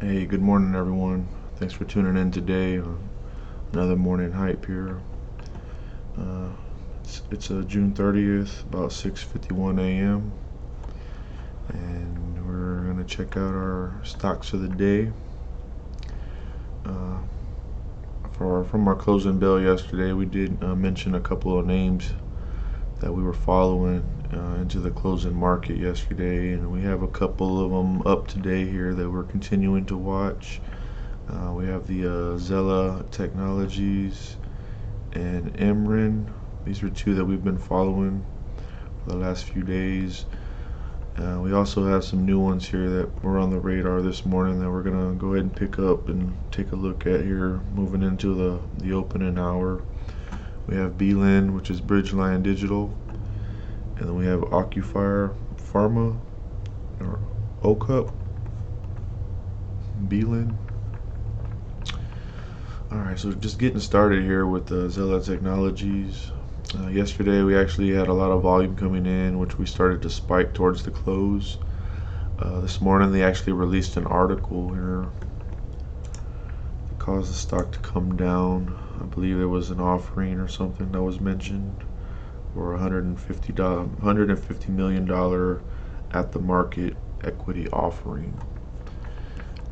Hey, good morning, everyone. Thanks for tuning in today on another morning hype here. Uh, it's June 30th, about 6:51 a.m., and we're gonna check out our stocks of the day. Uh, from our closing bell yesterday, we did mention a couple of names that we were following into the closing market yesterday, and we have a couple of them up today here that we're continuing to watch. We have the XELA Technologies and MRIN. These are two that we've been following for the last few days. We also have some new ones here that were on the radar this morning that we're gonna go ahead and pick up and take a look at here moving into the opening hour. We have BLIN, which is Bridgeline Digital, and then we have OCUP Pharma, or OCUP BLIN. Alright, so just getting started here with the XELA Technologies. Yesterday we actually had a lot of volume coming in, which we started to spike towards the close. This morning they actually released an article here that caused the stock to come down. I believe there was an offering or something that was mentioned for $150 million at the market equity offering.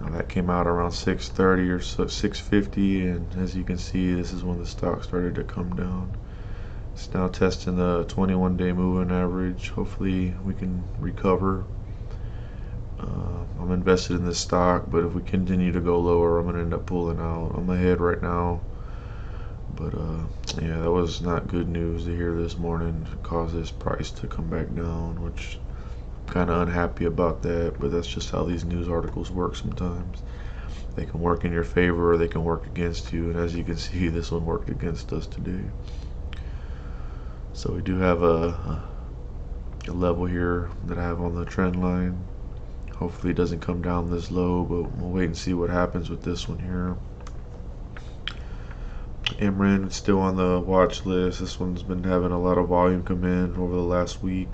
Now that came out around 6:30 or 6:50, and as you can see, this is when the stock started to come down. It's now testing the 21-day moving average. Hopefully we can recover. I'm invested in this stock, but if we continue to go lower, I'm going to end up pulling out. I'm ahead right now, but yeah, that was not good news to hear this morning. It caused this price to come back down, which I'm kind of unhappy about that, but that's just how these news articles work sometimes. They can work in your favor or they can work against you, and as you can see, this one worked against us today. So we do have a level here that I have on the trend line. Hopefully it doesn't come down this low, but we'll wait and see what happens with this one here. MRIN is still on the watch list. This one's been having a lot of volume come in over the last week.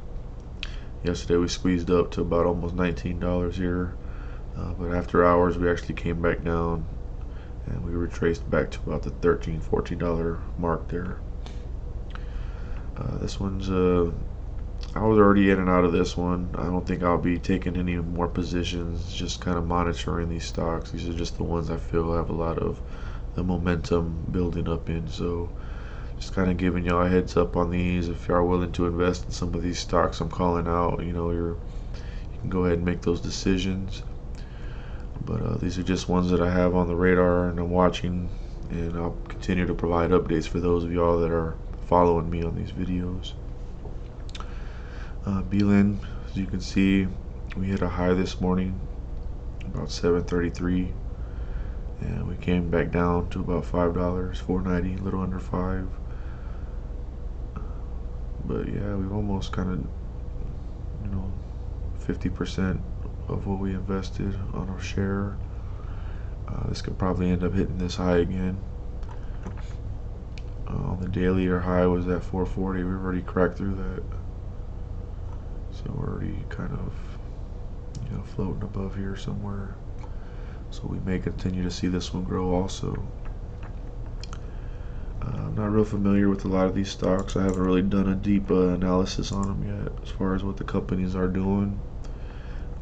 Yesterday we squeezed up to about almost $19 here, but after hours we actually came back down and we retraced back to about the $13, $14 mark there. This one's I was already in and out of this one. I don't think I'll be taking any more positions, just kind of monitoring these stocks. These are just the ones I feel have a lot of the momentum building up in, so just kind of giving y'all a heads up on these. If you are willing to invest in some of these stocks I'm calling out, you can go ahead and make those decisions. But these are just ones that I have on the radar and I'm watching, and I'll continue to provide updates for those of y'all that are following me on these videos. BLIN, as you can see, we hit a high this morning about 7:33, and we came back down to about $5, $4.90, a little under 5. But yeah, we've almost kind of 50% of what we invested on our share. This could probably end up hitting this high again. On the daily, our high was at 440. We've already cracked through that, so we're already kind of floating above here somewhere. So we may continue to see this one grow also. I'm not real familiar with a lot of these stocks. I haven't really done a deep analysis on them yet as far as what the companies are doing.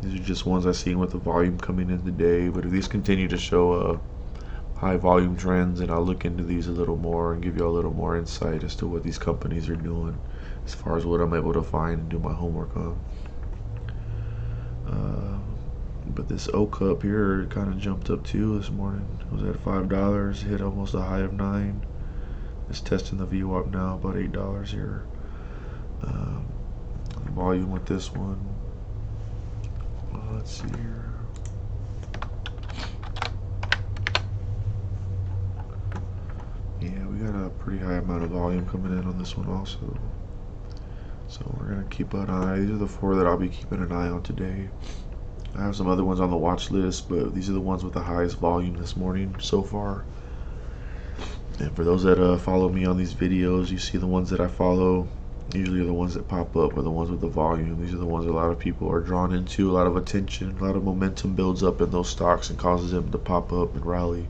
These are just ones I've seen with the volume coming in today, but if these continue to show high volume trends, and I'll look into these a little more and give you a little more insight as to what these companies are doing as far as what I'm able to find and do my homework on. But this OCUP here kind of jumped up too this morning. It was at $5, hit almost a high of 9. It's testing the VWAP now, about $8 here. Volume with this one. Let's see here. Yeah, we got a pretty high amount of volume coming in on this one also. So we're going to keep an eye. These are the 4 that I'll be keeping an eye on today. I have some other ones on the watch list, but these are the ones with the highest volume this morning so far. And for those that follow me on these videos, you see the ones that I follow usually are the ones that pop up, or the ones with the volume. These are the ones a lot of people are drawn into. A lot of attention, a lot of momentum builds up in those stocks and causes them to pop up and rally.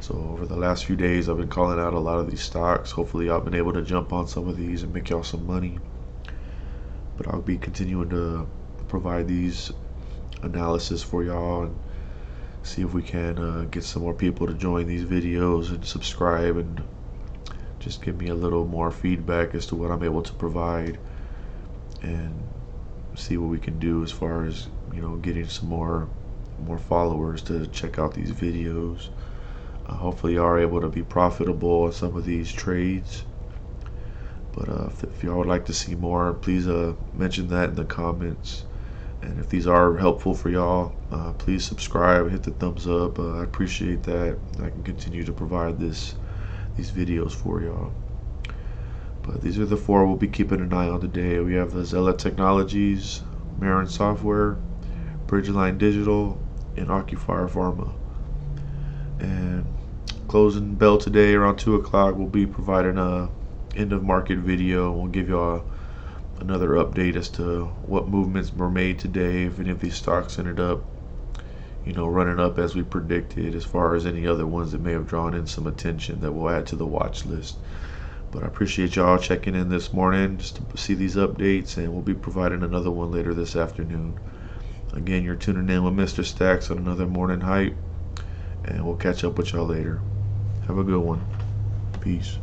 So over the last few days, I've been calling out a lot of these stocks. Hopefully I've been able to jump on some of these and make y'all some money. But I'll be continuing to provide these analysis for y'all and see if we can get some more people to join these videos and subscribe and just give me a little more feedback as to what I'm able to provide, and see what we can do as far as, you know, getting some more followers to check out these videos. Hopefully you are able to be profitable on some of these trades. But if y'all would like to see more, please mention that in the comments. And if these are helpful for y'all, please subscribe, hit the thumbs up. I appreciate that. I can continue to provide these videos for y'all. But these are the four we'll be keeping an eye on today. We have the XELA Technologies, MRIN Software, Bridgeline Digital, and Occupier Pharma. And closing bell today around 2 o'clock, we'll be providing a end of market video. We'll give y'all another update as to what movements were made today, if any of these stocks ended up, you know, running up as we predicted, as far as any other ones that may have drawn in some attention that we'll add to the watch list. But I appreciate y'all checking in this morning just to see these updates, and we'll be providing another one later this afternoon. Again, you're tuning in with Mr. Stacks on another morning hype, and we'll catch up with y'all later. Have a good one. Peace.